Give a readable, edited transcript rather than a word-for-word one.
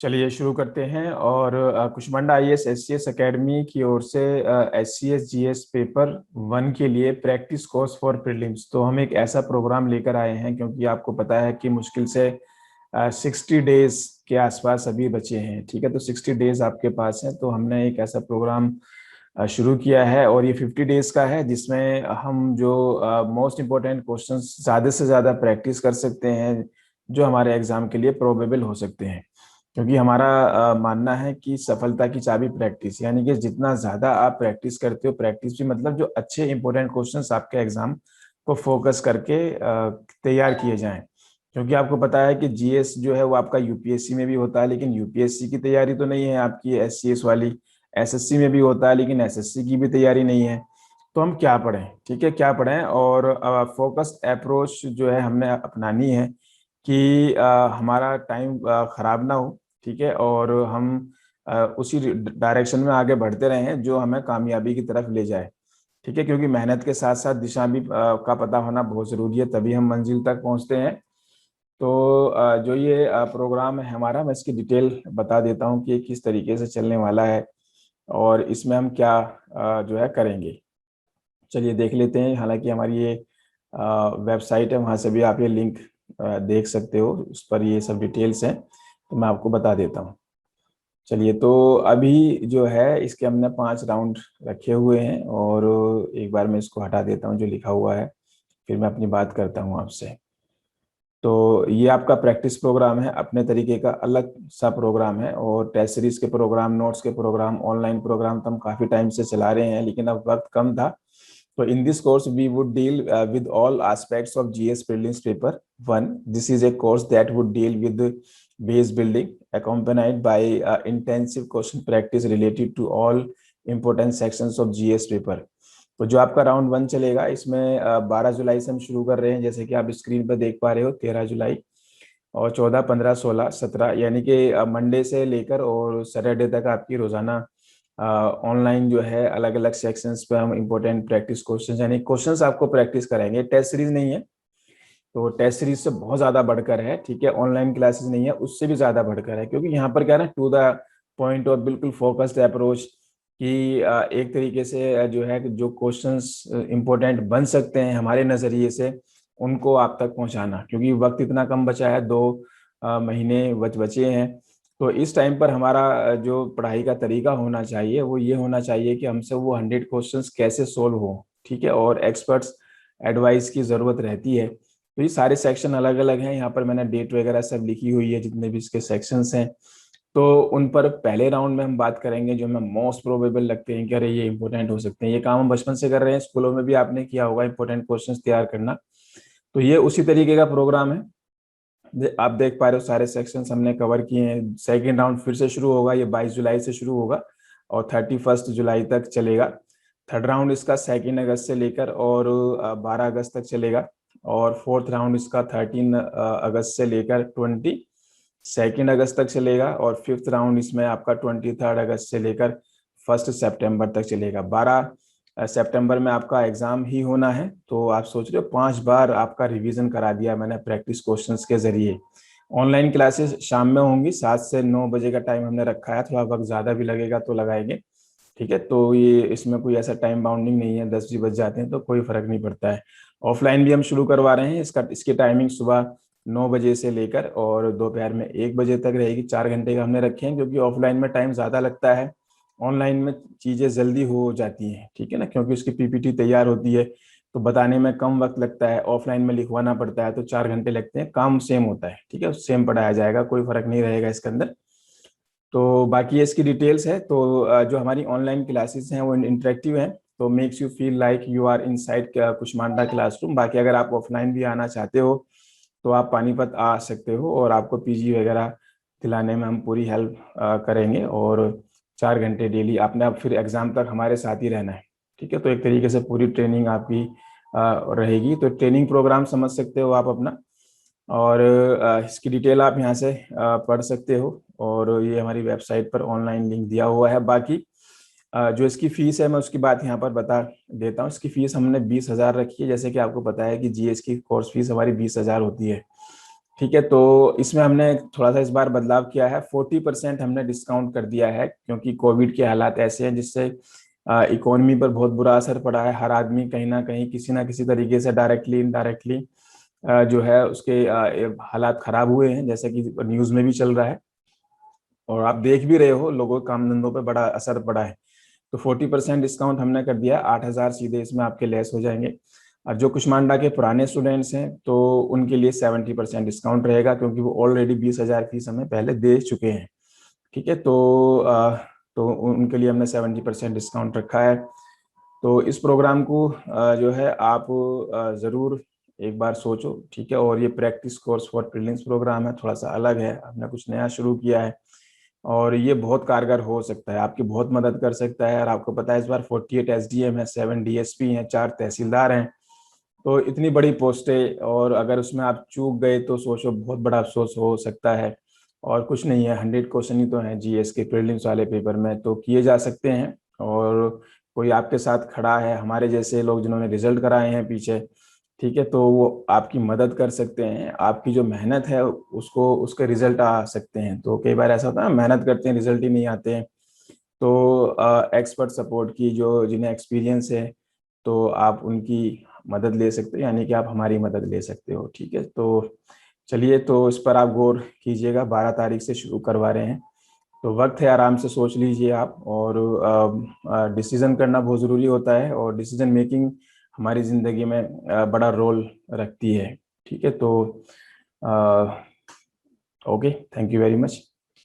चलिए शुरू करते हैं। और कुष्मांडा आईएएस एससीएस एकेडमी की ओर से एससीएस जीएस पेपर 1 के लिए प्रैक्टिस कोर्स फॉर प्रीलिम्स, तो हम एक ऐसा प्रोग्राम लेकर आए हैं क्योंकि आपको पता है कि मुश्किल से 60 डेज के आसपास अभी बचे हैं। ठीक है, तो 60 डेज आपके पास हैं, तो हमने एक ऐसा प्रोग्राम शुरू किया है और ये 50 डेज का है, जिसमें हम जो मोस्ट इम्पोर्टेंट क्वेश्चंस ज़्यादा से ज़्यादा प्रैक्टिस कर सकते हैं, जो हमारे एग्जाम के लिए प्रोबेबल हो सकते हैं। क्योंकि हमारा मानना है कि सफलता की चाबी प्रैक्टिस, यानी कि जितना ज्यादा आप प्रैक्टिस करते हो, प्रैक्टिस भी मतलब जो अच्छे इंपॉर्टेंट क्वेश्चंस आपके एग्जाम को फोकस करके तैयार किए जाएं। क्योंकि आपको पता है कि जीएस जो है वो आपका यूपीएससी में भी होता है, लेकिन यूपीएससी की तैयारी तो नहीं है आपकी एससीएस वाली। एसएससी में भी होता है, लेकिन एसएससी की भी तैयारी नहीं है। तो हम क्या पढ़ें, ठीक है, क्या पढ़ें? और फोकस्ड अप्रोच जो है हमने अपनानी है कि हमारा टाइम खराब ना हो। ठीक है, और हम उसी डायरेक्शन में आगे बढ़ते रहें जो हमें कामयाबी की तरफ ले जाए। ठीक है, क्योंकि मेहनत के साथ साथ दिशा भी का पता होना बहुत ज़रूरी है, तभी हम मंजिल तक पहुंचते हैं। तो जो ये प्रोग्राम है हमारा, मैं इसकी डिटेल बता देता हूँ कि ये किस तरीके से चलने वाला है और इसमें हम क्या जो है करेंगे। चलिए देख लेते हैं। हालांकि हमारी ये वेबसाइट है, वहाँ से भी आप ये लिंक देख सकते हो, उस पर ये सब डिटेल्स हैं, तो मैं आपको बता देता हूँ। चलिए, तो अभी जो है इसके हमने 5 राउंड रखे हुए हैं और एक बार मैं इसको हटा देता हूँ जो लिखा हुआ है, फिर मैं अपनी बात करता हूँ आपसे। तो ये आपका प्रैक्टिस प्रोग्राम है, अपने तरीके का अलग सा प्रोग्राम है। और टेस्ट सीरीज के प्रोग्राम, नोट्स के प्रोग्राम, ऑनलाइन प्रोग्राम तो हम काफ़ी टाइम से चला रहे हैं, लेकिन अब वक्त कम था। So in this course, we would deal with all aspects of GS Prelims Paper 1. This is a course that would deal with the base building, accompanied by intensive question practice related to all important sections of GS paper. तो जो आपका round 1 चलेगा, इसमें 12 जुलाई से हम शुरू कर रहे हैं, जैसे कि आप स्क्रीन पर देख पा रहे हो, 13 जुलाई। और 14, 15, 16, 17, यानी कि मंडे से लेकर और सैटरडे तक आपकी रोजाना ऑनलाइन जो है अलग अलग सेक्शंस पे हम इंपॉर्टेंट प्रैक्टिस क्वेश्चंस, यानी क्वेश्चंस आपको प्रैक्टिस कराएंगे। टेस्ट सीरीज नहीं है, तो टेस्ट सीरीज से बहुत ज्यादा बढ़कर है। ठीक है, ऑनलाइन क्लासेस नहीं है, उससे भी ज्यादा बढ़कर है, क्योंकि यहाँ पर क्या है ना, टू द पॉइंट और बिल्कुल फोकस्ड अप्रोच कि एक तरीके से जो है कि जो क्वेश्चंस इंपॉर्टेंट बन सकते हैं हमारे नजरिए से, उनको आप तक पहुंचाना। क्योंकि वक्त इतना कम बचा है, 2 महीने बचे हैं। तो इस टाइम पर हमारा जो पढ़ाई का तरीका होना चाहिए वो ये होना चाहिए कि हमसे वो 100 क्वेश्चंस कैसे सोल्व हो। ठीक है, और एक्सपर्ट्स एडवाइस की ज़रूरत रहती है। तो ये सारे सेक्शन अलग अलग हैं, यहाँ पर मैंने डेट वगैरह सब लिखी हुई है, जितने भी इसके सेक्शंस हैं। तो उन पर पहले राउंड में हम बात करेंगे जो हमें मोस्ट प्रोबेबल लगते हैं कि अरे ये इंपॉर्टेंट हो सकते हैं। ये काम हम बचपन से कर रहे हैं, स्कूलों में भी आपने किया होगा इंपॉर्टेंट क्वेश्चंस तैयार करना। तो ये उसी तरीके का प्रोग्राम है। आप देख पा रहे हो सारे सेक्शंस हमने कवर किए हैं। सेकेंड राउंड फिर से शुरू होगा, ये 22 जुलाई से शुरू होगा और 31 जुलाई तक चलेगा। थर्ड राउंड इसका 2 अगस्त से लेकर और 12 अगस्त तक चलेगा। और फोर्थ राउंड इसका 13 अगस्त से लेकर 22 अगस्त तक चलेगा। और फिफ्थ राउंड इसमें आपका 23 अगस्त से लेकर 1 सितंबर तक चलेगा। 12 सितंबर में आपका एग्जाम ही होना है। तो आप सोच रहे हो 5 बार आपका रिवीजन करा दिया मैंने प्रैक्टिस क्वेश्चंस के जरिए। ऑनलाइन क्लासेस शाम में होंगी, 7 से 9 बजे का टाइम हमने रखा है, थोड़ा वक्त ज्यादा भी लगेगा तो लगाएंगे। ठीक है, तो ये इसमें कोई ऐसा टाइम बाउंडिंग नहीं है, 10 भी बज जाते हैं तो कोई फर्क नहीं पड़ता है। ऑफलाइन भी हम शुरू करवा रहे हैं, इसकी टाइमिंग सुबह 9 बजे से लेकर और दोपहर में 1 बजे तक रहेगी। 4 घंटे का हमने रखे हैं, क्योंकि ऑफलाइन में टाइम ज्यादा लगता है, ऑनलाइन में चीजें जल्दी हो जाती हैं। ठीक है ना, क्योंकि उसकी पीपीटी तैयार होती है तो बताने में कम वक्त लगता है, ऑफलाइन में लिखवाना पड़ता है तो 4 घंटे लगते हैं। काम सेम होता है, ठीक है, सेम पढ़ाया जाएगा, कोई फर्क नहीं रहेगा इसके अंदर। तो बाकी ये इसकी डिटेल्स है। तो जो हमारी ऑनलाइन क्लासेस हैं वो इंटरेक्टिव हैं, तो makes you feel like you are inside Kushmanda classroom. बाकी अगर आप ऑफलाइन भी आना चाहते हो तो आप पानीपत आ सकते हो, और आपको पीजी वगैरह दिलाने में हम पूरी हेल्प करेंगे। और 4 घंटे डेली आपने अब फिर एग्जाम तक हमारे साथ ही रहना है। ठीक है, तो एक तरीके से पूरी ट्रेनिंग आपकी रहेगी। तो ट्रेनिंग प्रोग्राम समझ सकते हो आप अपना। और इसकी डिटेल आप यहाँ से पढ़ सकते हो, और ये हमारी वेबसाइट पर ऑनलाइन लिंक दिया हुआ है। बाकी जो इसकी फीस है मैं उसकी बात यहाँ पर बता देता हूँ। इसकी फीस हमने 20,000 रखी है। जैसे कि आपको पता है कि जीएस की कोर्स फीस हमारी 20,000 होती है। ठीक है, तो इसमें हमने थोड़ा सा इस बार बदलाव किया है, 40% हमने डिस्काउंट कर दिया है, क्योंकि कोविड के हालात ऐसे हैं जिससे इकोनॉमी पर बहुत बुरा असर पड़ा है। हर आदमी कहीं ना किसी तरीके से डायरेक्टली इनडायरेक्टली जो है उसके हालात खराब हुए हैं, जैसे कि न्यूज़ में भी चल रहा है और आप देख भी रहे हो, लोगों के काम धंधों पर बड़ा असर पड़ा है। तो 40% डिस्काउंट हमने कर दिया, 8,000 सीधे इसमें आपके लेस हो जाएंगे। और जो कुष्मांडा के पुराने स्टूडेंट्स हैं तो उनके लिए 70% डिस्काउंट रहेगा, क्योंकि वो ऑलरेडी 20,000 फीस हमें पहले दे चुके हैं। ठीक है, तो उनके लिए हमने 70% डिस्काउंट रखा है। तो इस प्रोग्राम को जो है आप ज़रूर एक बार सोचो। ठीक है, और ये practice course for prelims program है, थोड़ा सा अलग है, हमने कुछ नया शुरू किया है और ये बहुत कारगर हो सकता है, आपकी बहुत मदद कर सकता है। और आपको पता है इस बार 48 एसडीएम है, 7 डीएसपी हैं, 4 तहसीलदार हैं, तो इतनी बड़ी पोस्टें, और अगर उसमें आप चूक गए तो सोचो बहुत बड़ा अफसोस हो सकता है। और कुछ नहीं है, 100 क्वेश्चन ही तो हैं जीएस के प्रीलिम्स वाले पेपर में, तो किए जा सकते हैं। और कोई आपके साथ खड़ा है, हमारे जैसे लोग जिन्होंने रिजल्ट कराए हैं पीछे, ठीक है, तो वो आपकी मदद कर सकते हैं। आपकी जो मेहनत है उसको उसके रिजल्ट आ सकते हैं। तो कई बार ऐसा होता है ना, मेहनत करते हैं रिजल्ट ही नहीं आते हैं, तो एक्सपर्ट सपोर्ट की जो जिन्हें एक्सपीरियंस है, तो आप उनकी मदद ले सकते हो, यानी कि आप हमारी मदद ले सकते हो। ठीक है, तो चलिए, तो इस पर आप गौर कीजिएगा, 12 तारीख से शुरू करवा रहे हैं, तो वक्त है, आराम से सोच लीजिए आप। और डिसीजन करना बहुत ज़रूरी होता है, और डिसीजन मेकिंग हमारी ज़िंदगी में बड़ा रोल रखती है। ठीक है, तो okay, thank you very much.